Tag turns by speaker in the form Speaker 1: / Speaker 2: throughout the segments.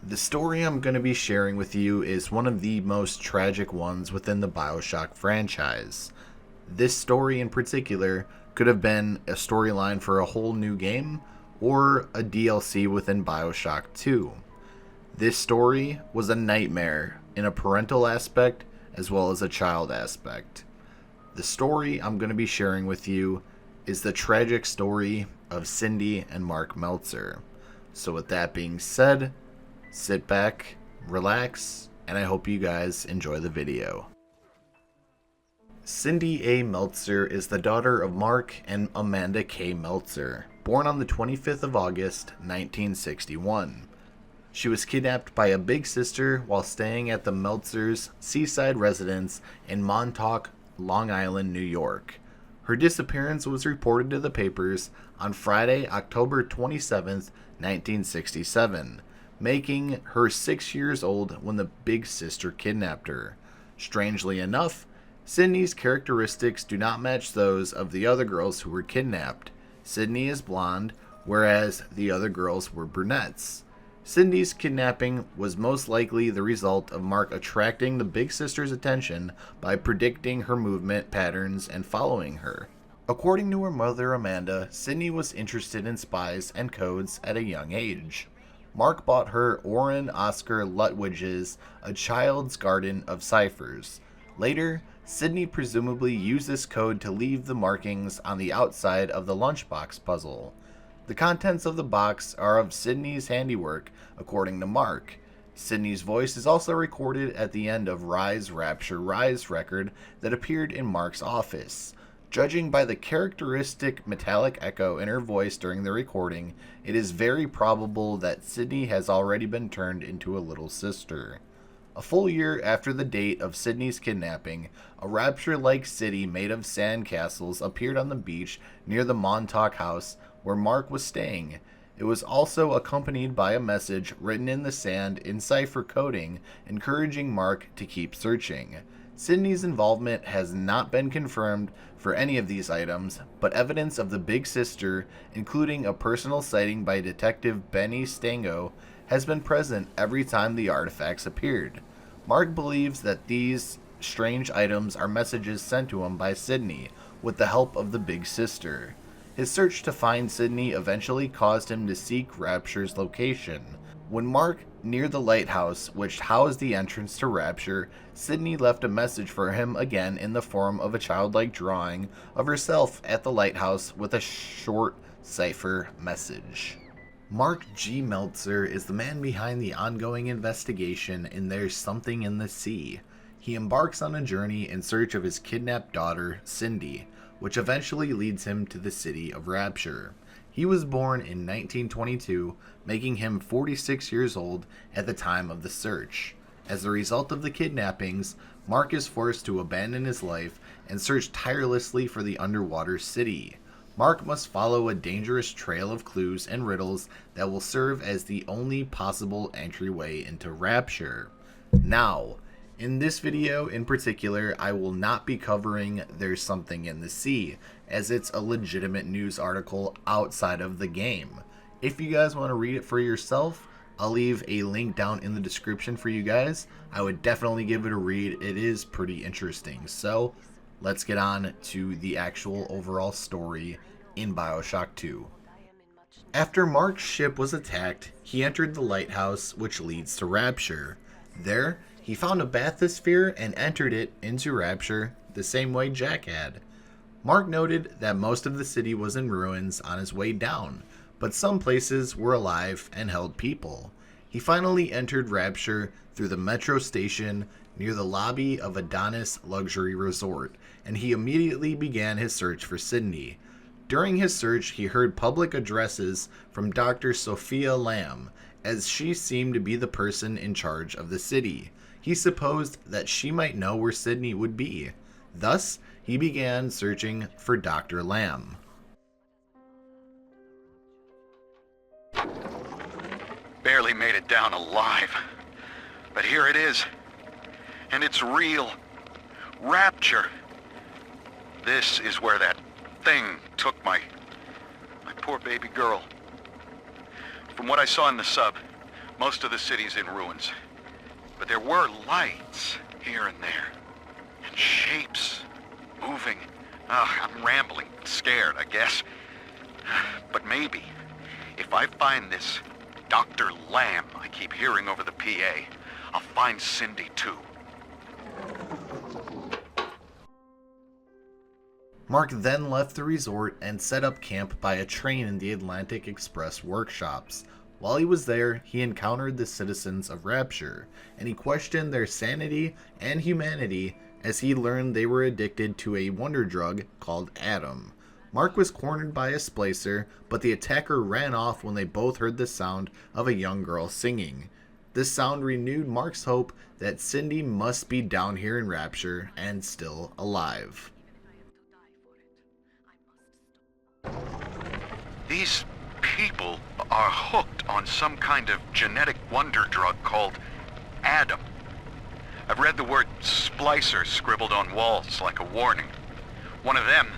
Speaker 1: The story I'm going to be sharing with you is one of the most tragic ones within the Bioshock franchise. This story in particular could have been a storyline for a whole new game or a DLC within Bioshock 2. This story was a nightmare in a parental aspect as well as a child aspect. The story I'm going to be sharing with you is the tragic story of Cindy and Mark Meltzer. So with that being said, sit back, relax, and I hope you guys enjoy the video. Cindy A. Meltzer is the daughter of Mark and Amanda K. Meltzer, born on the 25th of August, 1961. She was kidnapped by a big sister while staying at the Meltzers' seaside residence in Montauk, Long Island, New York. Her disappearance was reported to the papers on Friday, October 27th, 1967, making her 6 years old when the big sister kidnapped her. Strangely enough, Sydney's characteristics do not match those of the other girls who were kidnapped. Sydney is blonde, whereas the other girls were brunettes. Cindy's kidnapping was most likely the result of Mark attracting the big sister's attention by predicting her movement patterns and following her. According to her mother Amanda, Cindy was interested in spies and codes at a young age. Mark bought her Orrin Oscar Lutwidge's A Child's Garden of Ciphers. Later, Cindy presumably used this code to leave the markings on the outside of the lunchbox puzzle. The contents of the box are of Sydney's handiwork, according to Mark. Sydney's voice is also recorded at the end of Rise, Rapture, Rise record that appeared in Mark's office. Judging by the characteristic metallic echo in her voice during the recording, it is very probable that Sydney has already been turned into a little sister. A full year after the date of Sydney's kidnapping, a rapture-like city made of sandcastles appeared on the beach near the Montauk house where Mark was staying. It was also accompanied by a message written in the sand in cipher coding, encouraging Mark to keep searching. Sydney's involvement has not been confirmed for any of these items, but evidence of the Big Sister, including a personal sighting by Detective Benny Stango, has been present every time the artifacts appeared. Mark believes that these strange items are messages sent to him by Sydney with the help of the Big Sister. His search to find Sydney eventually caused him to seek Rapture's location. When Mark neared the lighthouse, which housed the entrance to Rapture, Sydney left a message for him again in the form of a childlike drawing of herself at the lighthouse with a short cipher message. Mark G. Meltzer is the man behind the ongoing investigation in There's Something in the Sea. He embarks on a journey in search of his kidnapped daughter, Cindy, which eventually leads him to the city of Rapture. He was born in 1922, making him 46 years old at the time of the search. As a result of the kidnappings, Mark is forced to abandon his life and search tirelessly for the underwater city. Mark must follow a dangerous trail of clues and riddles that will serve as the only possible entryway into Rapture. Now, in this video in particular, I will not be covering There's Something in the Sea, as it's a legitimate news article outside of the game. If you guys want to read it for yourself, I'll leave a link down in the description for you guys. I would definitely give it a read. It is pretty interesting. So, let's get on to the actual overall story in Bioshock 2. After Mark's ship was attacked, he entered the lighthouse which leads to Rapture. There, he found a bathysphere and entered it into Rapture the same way Jack had. Mark noted that most of the city was in ruins on his way down, but some places were alive and held people. He finally entered Rapture through the metro station near the lobby of Adonis Luxury Resort, and he immediately began his search for Sydney. During his search, he heard public addresses from Dr. Sophia Lamb, as she seemed to be the person in charge of the city. He supposed that she might know where Sydney would be. Thus, he began searching for Dr. Lamb.
Speaker 2: Barely made it down alive. But here it is. And it's real. Rapture. This is where that thing took my poor baby girl. From what I saw in the sub, Most of the city's in ruins, but there were lights here and there, and shapes moving. I'm rambling, scared, I guess. But maybe, if I find this Dr. Lamb I keep hearing over the PA, I'll find Cindy too.
Speaker 1: Mark then left the resort and set up camp by a train in the Atlantic Express workshops. While he was there, he encountered the citizens of Rapture, and he questioned their sanity and humanity as he learned they were addicted to a wonder drug called Adam. Mark was cornered by a splicer, but the attacker ran off when they both heard the sound of a young girl singing. This sound renewed Mark's hope that Cindy must be down here in Rapture and still alive.
Speaker 2: These people are hooked on some kind of genetic wonder drug called Adam. I've read the word splicer scribbled on walls like a warning. One of them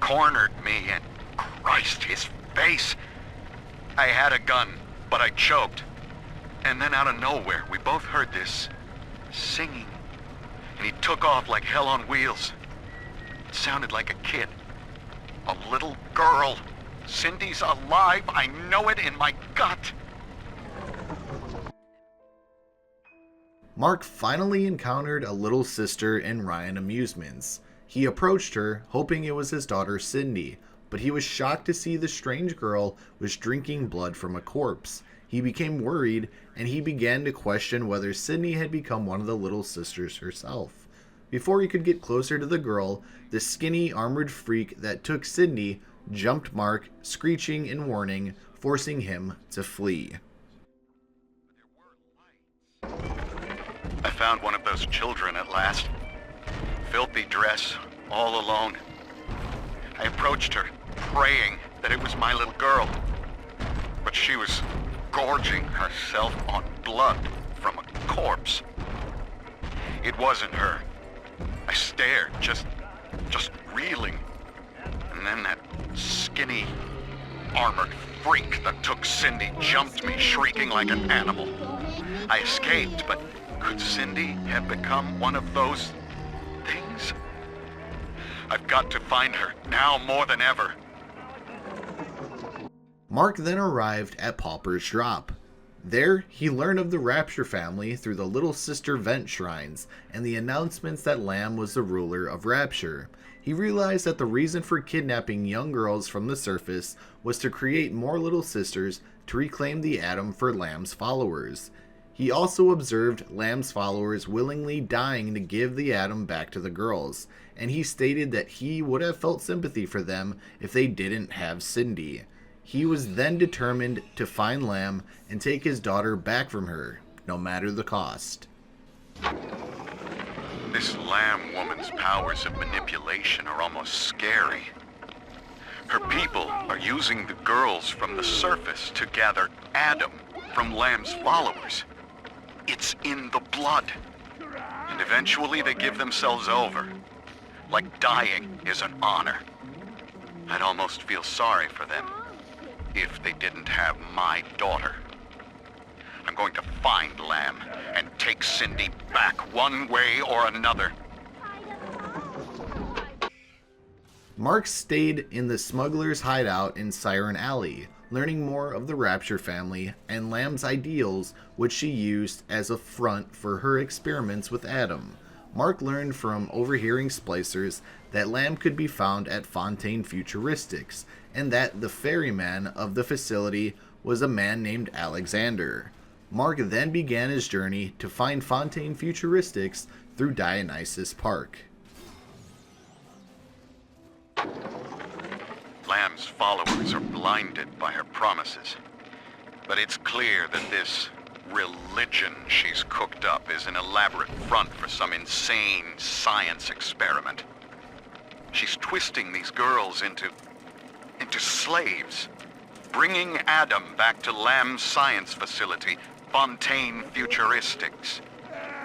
Speaker 2: cornered me and Christ, his face. I had a gun, but I choked. And then out of nowhere, we both heard this singing. And he took off like hell on wheels. It sounded like a kid. A little girl. Cindy's alive. I know it in my gut.
Speaker 1: Mark finally encountered a little sister in Ryan Amusements. He approached her, hoping it was his daughter Cindy, but he was shocked to see the strange girl was drinking blood from a corpse. He became worried, and he began to question whether Cindy had become one of the little sisters herself. Before he could get closer to the girl, the skinny, armored freak that took Cindy jumped Mark, screeching in warning, forcing him to flee.
Speaker 2: I found one of those children at last. Filthy dress, all alone. I approached her, praying that it was my little girl. But she was gorging herself on blood from a corpse. It wasn't her. I stared, just reeling. And then that skinny, armored freak that took Cindy jumped me, shrieking like an animal. I escaped, but could Cindy have become one of those things? I've got to find her, now more than ever.
Speaker 1: Mark then arrived at Pauper's Drop. There, he learned of the Rapture family through the Little Sister vent shrines and the announcements that Lamb was the ruler of Rapture. He realized that the reason for kidnapping young girls from the surface was to create more Little Sisters to reclaim the Atom for Lamb's followers. He also observed Lamb's followers willingly dying to give the Atom back to the girls, and he stated that he would have felt sympathy for them if they didn't have Cindy. He was then determined to find Lamb and take his daughter back from her, no matter the cost.
Speaker 2: This Lamb woman's powers of manipulation are almost scary. Her people are using the girls from the surface to gather Adam from Lamb's followers. It's in the blood. And eventually they give themselves over. Like dying is an honor. I'd almost feel sorry for them if they didn't have my daughter. I'm going to find Lamb and take Cindy back one way or another.
Speaker 1: Mark stayed in the smuggler's hideout in Siren Alley, learning more of the Rapture family and Lamb's ideals, which she used as a front for her experiments with Adam. Mark learned from overhearing splicers that Lamb could be found at Fontaine Futuristics, and that the ferryman of the facility was a man named Alexander. Mark then began his journey to find Fontaine Futuristics through Dionysus Park.
Speaker 2: Lamb's followers are blinded by her promises. But it's clear that this religion she's cooked up is an elaborate front for some insane science experiment. She's twisting these girls into slaves, bringing Adam back to Lamb's science facility, Fontaine Futuristics.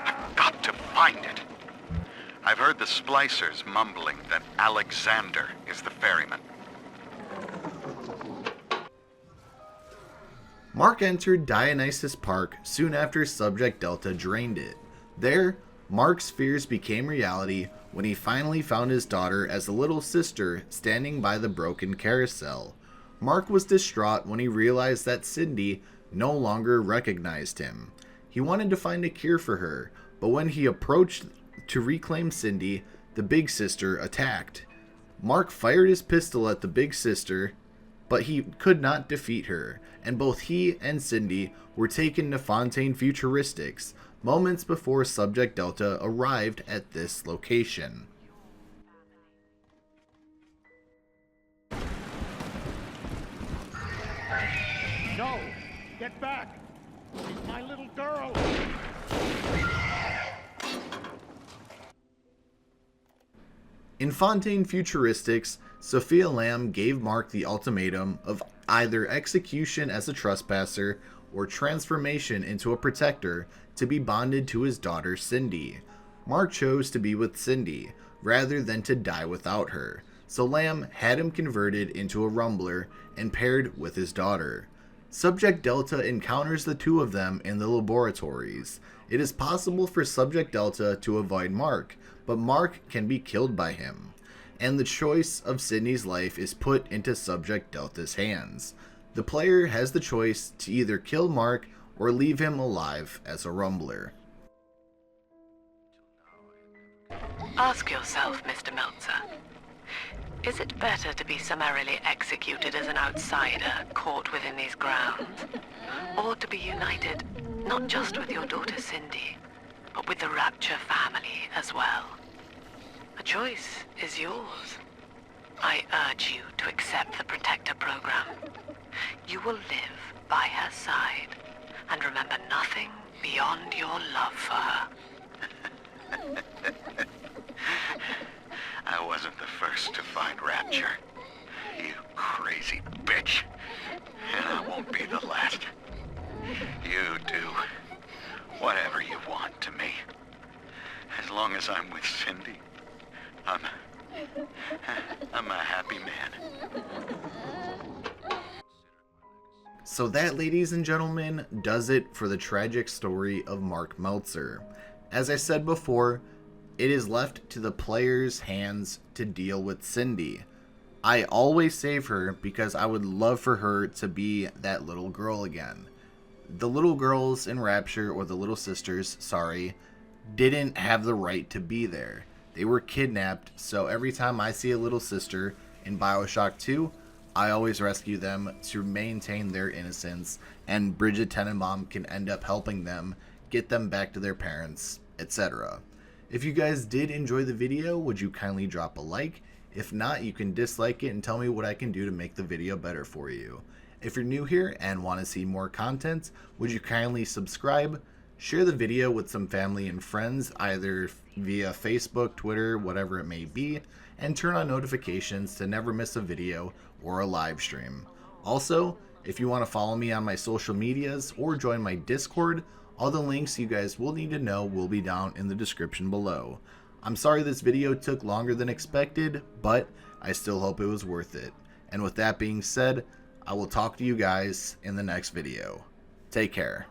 Speaker 2: I've got to find it. I've heard the splicers mumbling that Alexander is the ferryman.
Speaker 1: Mark entered Dionysus Park soon after Subject Delta drained it. There, Mark's fears became reality when he finally found his daughter as a little sister standing by the broken carousel. Mark was distraught when he realized that Cindy no longer recognized him. He wanted to find a cure for her, but when he approached to reclaim Cindy, the big sister attacked. Mark fired his pistol at the big sister, but he could not defeat her, and both he and Cindy were taken to Fontaine Futuristics moments before Subject Delta arrived at this location.
Speaker 3: No! Get back! She's my little girl!
Speaker 1: In Fontaine Futuristics, Sophia Lamb gave Mark the ultimatum of either execution as a trespasser or transformation into a protector to be bonded to his daughter Cindy. Mark chose to be with Cindy rather than to die without her, so Lamb had him converted into a rumbler and paired with his daughter. Subject Delta encounters the two of them in the laboratories. It is possible for Subject Delta to avoid Mark, but Mark can be killed by him, and the choice of Cindy's life is put into Subject Delta's hands. The player has the choice to either kill Mark or leave him alive as a rumbler.
Speaker 4: Ask yourself, Mr. Meltzer, is it better to be summarily executed as an outsider caught within these grounds, or to be united not just with your daughter Cindy, but with the Rapture family as well? The choice is yours. I urge you to accept the Protector program. You will live by her side and remember nothing beyond your love for her.
Speaker 2: I wasn't the first to find Rapture, you crazy bitch. And I won't be the last. You do whatever you want to me. As long as I'm with Cindy, I'm a happy man.
Speaker 1: So that, ladies and gentlemen, does it for the tragic story of Mark Meltzer. As I said before, it is left to the player's hands to deal with Cindy. I always save her because I would love for her to be that little girl again. The little girls in Rapture, or the little sisters, sorry, didn't have the right to be there. They were kidnapped, so every time I see a little sister in Bioshock 2, I always rescue them to maintain their innocence, and Bridget Tenenbaum can end up helping them get them back to their parents, etc. If you guys did enjoy the video, would you kindly drop a like? If not, you can dislike it and tell me what I can do to make the video better for you. If you're new here and want to see more content, would you kindly subscribe, share the video with some family and friends, either via Facebook, Twitter, whatever it may be, and turn on notifications to never miss a video or a live stream. Also, if you want to follow me on my social medias or join my Discord, all the links you guys will need to know will be down in the description below. I'm sorry this video took longer than expected, but I still hope it was worth it. And with that being said, I will talk to you guys in the next video. Take care.